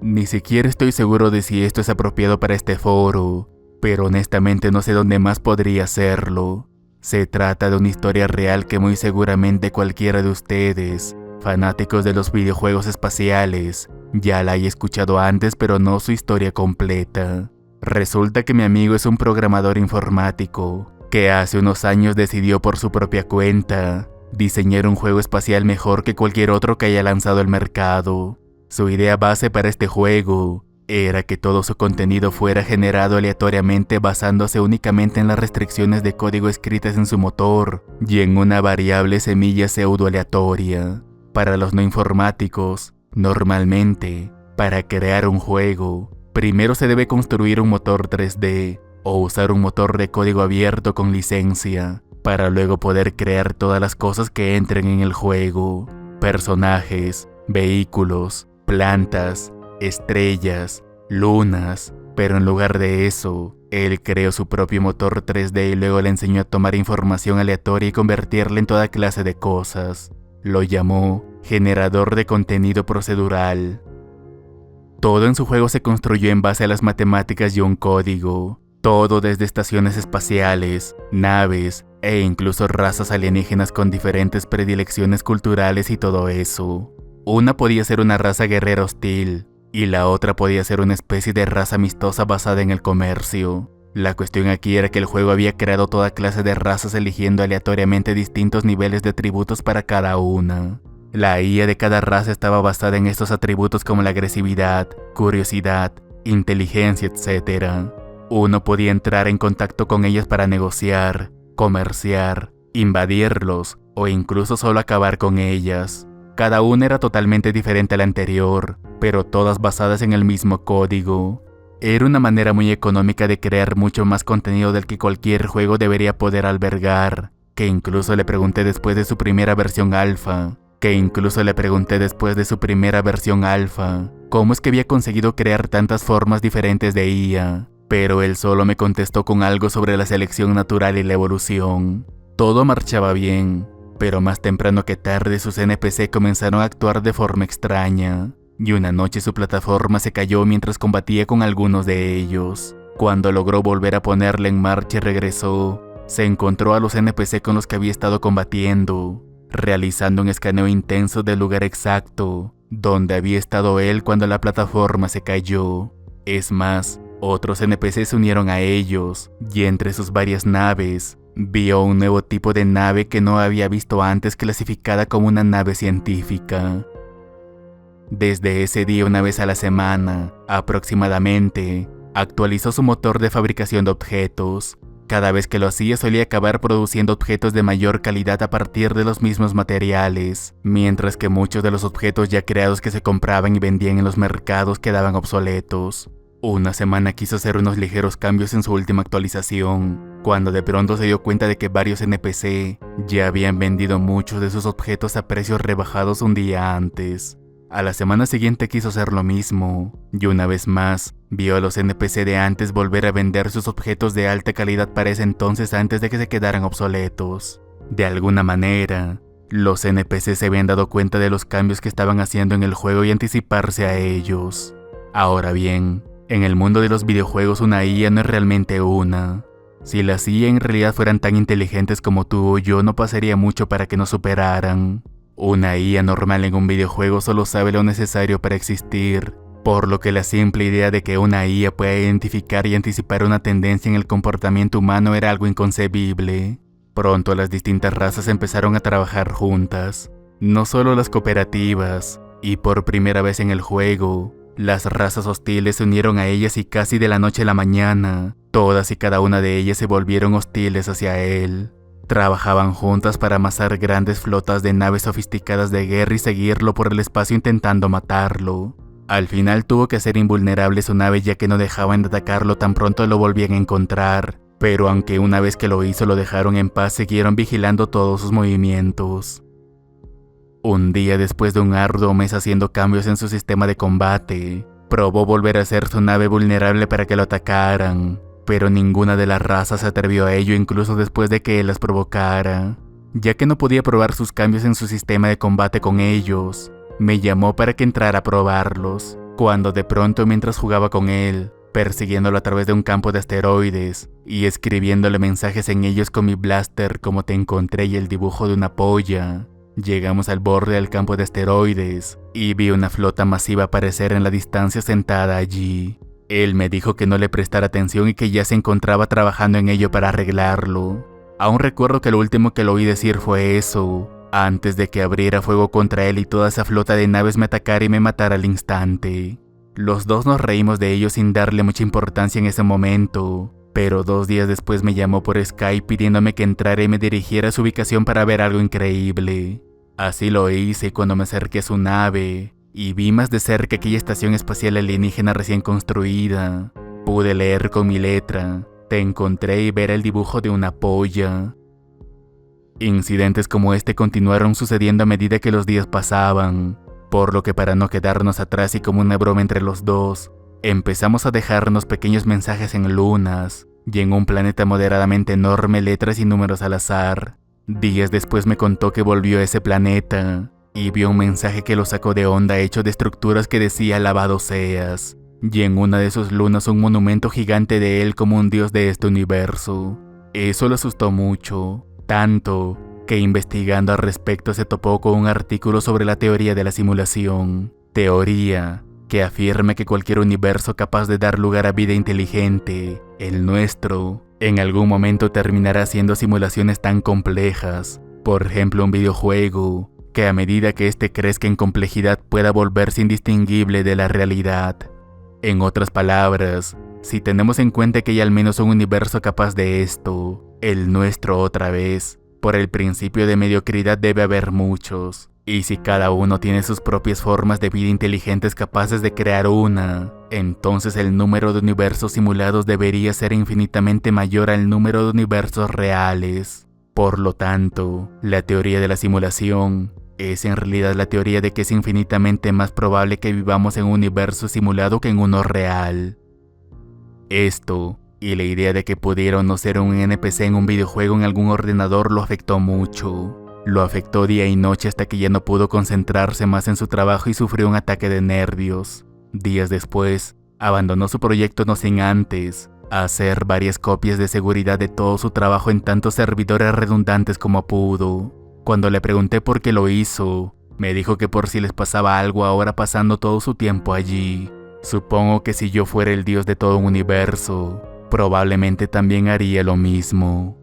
Ni siquiera estoy seguro de si esto es apropiado para este foro, pero honestamente no sé dónde más podría hacerlo. Se trata de una historia real que muy seguramente cualquiera de ustedes, fanáticos de los videojuegos espaciales, ya la haya escuchado antes, pero no su historia completa. Resulta que mi amigo es un programador informático, que hace unos años decidió por su propia cuenta diseñar un juego espacial mejor que cualquier otro que haya lanzado al mercado. Su idea base para este juego era que todo su contenido fuera generado aleatoriamente basándose únicamente en las restricciones de código escritas en su motor y en una variable semilla pseudo aleatoria. Para los no informáticos, normalmente, para crear un juego, primero se debe construir un motor 3D o usar un motor de código abierto con licencia, para luego poder crear todas las cosas que entren en el juego: personajes, vehículos, plantas, estrellas, lunas. Pero en lugar de eso, él creó su propio motor 3D y luego le enseñó a tomar información aleatoria y convertirla en toda clase de cosas. Lo llamó generador de contenido procedural. Todo en su juego se construyó en base a las matemáticas y un código. Todo desde estaciones espaciales, naves e incluso razas alienígenas con diferentes predilecciones culturales y todo eso. Una podía ser una raza guerrera hostil, y la otra podía ser una especie de raza amistosa basada en el comercio. La cuestión aquí era que el juego había creado toda clase de razas eligiendo aleatoriamente distintos niveles de atributos para cada una. La IA de cada raza estaba basada en estos atributos como la agresividad, curiosidad, inteligencia, etc. Uno podía entrar en contacto con ellas para negociar, comerciar, invadirlos o incluso solo acabar con ellas. Cada una era totalmente diferente a la anterior, pero todas basadas en el mismo código. Era una manera muy económica de crear mucho más contenido del que cualquier juego debería poder albergar, que incluso le pregunté después de su primera versión alfa, cómo es que había conseguido crear tantas formas diferentes de IA, pero él solo me contestó con algo sobre la selección natural y la evolución. Todo marchaba bien, pero más temprano que tarde sus NPC comenzaron a actuar de forma extraña, y una noche su plataforma se cayó mientras combatía con algunos de ellos. Cuando logró volver a ponerla en marcha y regresó, se encontró a los NPC con los que había estado combatiendo, realizando un escaneo intenso del lugar exacto donde había estado él cuando la plataforma se cayó. Es más, otros NPC se unieron a ellos, y entre sus varias naves, vio un nuevo tipo de nave que no había visto antes, clasificada como una nave científica. Desde ese día, una vez a la semana, aproximadamente, actualizó su motor de fabricación de objetos. Cada vez que lo hacía solía acabar produciendo objetos de mayor calidad a partir de los mismos materiales, mientras que muchos de los objetos ya creados que se compraban y vendían en los mercados quedaban obsoletos. Una semana quiso hacer unos ligeros cambios en su última actualización, cuando de pronto se dio cuenta de que varios NPC ya habían vendido muchos de sus objetos a precios rebajados un día antes. A la semana siguiente quiso hacer lo mismo, y una vez más, vio a los NPC de antes volver a vender sus objetos de alta calidad para ese entonces antes de que se quedaran obsoletos. De alguna manera, los NPC se habían dado cuenta de los cambios que estaban haciendo en el juego y anticiparse a ellos. Ahora bien, en el mundo de los videojuegos una IA no es realmente una. Si las IA en realidad fueran tan inteligentes como tú o yo, no pasaría mucho para que nos superaran. Una IA normal en un videojuego solo sabe lo necesario para existir, por lo que la simple idea de que una IA pueda identificar y anticipar una tendencia en el comportamiento humano era algo inconcebible. Pronto las distintas razas empezaron a trabajar juntas, no solo las cooperativas, y por primera vez en el juego, las razas hostiles se unieron a ellas y casi de la noche a la mañana, todas y cada una de ellas se volvieron hostiles hacia él. Trabajaban juntas para amasar grandes flotas de naves sofisticadas de guerra y seguirlo por el espacio intentando matarlo. Al final tuvo que hacer invulnerable su nave ya que no dejaban de atacarlo tan pronto lo volvían a encontrar, pero aunque una vez que lo hizo lo dejaron en paz, siguieron vigilando todos sus movimientos. Un día después de un arduo mes haciendo cambios en su sistema de combate, probó volver a hacer su nave vulnerable para que lo atacaran, pero ninguna de las razas se atrevió a ello incluso después de que él las provocara. Ya que no podía probar sus cambios en su sistema de combate con ellos, me llamó para que entrara a probarlos. cuando de pronto mientras jugaba con él, persiguiéndolo a través de un campo de asteroides y escribiéndole mensajes en ellos con mi blaster como te encontré y el dibujo de una polla, llegamos al borde del campo de asteroides y vi una flota masiva aparecer en la distancia sentada allí. Él me dijo que no le prestara atención y que ya se encontraba trabajando en ello para arreglarlo. Aún recuerdo que lo último que lo oí decir fue eso, antes de que abriera fuego contra él y toda esa flota de naves me atacara y me matara al instante. Los dos nos reímos de ello sin darle mucha importancia en ese momento, pero 2 días después me llamó por Skype pidiéndome que entrara y me dirigiera a su ubicación para ver algo increíble. Así lo hice y cuando me acerqué a su nave y vi más de cerca aquella estación espacial alienígena recién construida, pude leer con mi letra, te encontré y ver el dibujo de una polla. Incidentes como este continuaron sucediendo a medida que los días pasaban, por lo que para no quedarnos atrás y como una broma entre los dos, empezamos a dejarnos pequeños mensajes en lunas y en un planeta moderadamente enorme letras y números al azar. Días después me contó que volvió a ese planeta y vio un mensaje que lo sacó de onda hecho de estructuras que decía alabado seas, y en una de sus lunas un monumento gigante de él como un dios de este universo. Eso lo asustó mucho, tanto que investigando al respecto se topó con un artículo sobre la teoría de la simulación, teoría que afirma que cualquier universo capaz de dar lugar a vida inteligente, el nuestro, en algún momento terminará haciendo simulaciones tan complejas, por ejemplo un videojuego, que a medida que éste crezca en complejidad pueda volverse indistinguible de la realidad. En otras palabras, si tenemos en cuenta que hay al menos un universo capaz de esto, el nuestro otra vez, por el principio de mediocridad debe haber muchos, y si cada uno tiene sus propias formas de vida inteligentes capaces de crear una, entonces el número de universos simulados debería ser infinitamente mayor al número de universos reales. Por lo tanto, la teoría de la simulación es en realidad la teoría de que es infinitamente más probable que vivamos en un universo simulado que en uno real. Esto, y la idea de que pudiera o no ser un NPC en un videojuego en algún ordenador lo afectó mucho. Lo afectó día y noche hasta que ya no pudo concentrarse más en su trabajo y sufrió un ataque de nervios. Días después, abandonó su proyecto no sin antes hacer varias copias de seguridad de todo su trabajo en tantos servidores redundantes como pudo. Cuando le pregunté por qué lo hizo, me dijo que por si les pasaba algo ahora pasando todo su tiempo allí. Supongo que si yo fuera el dios de todo un universo, probablemente también haría lo mismo.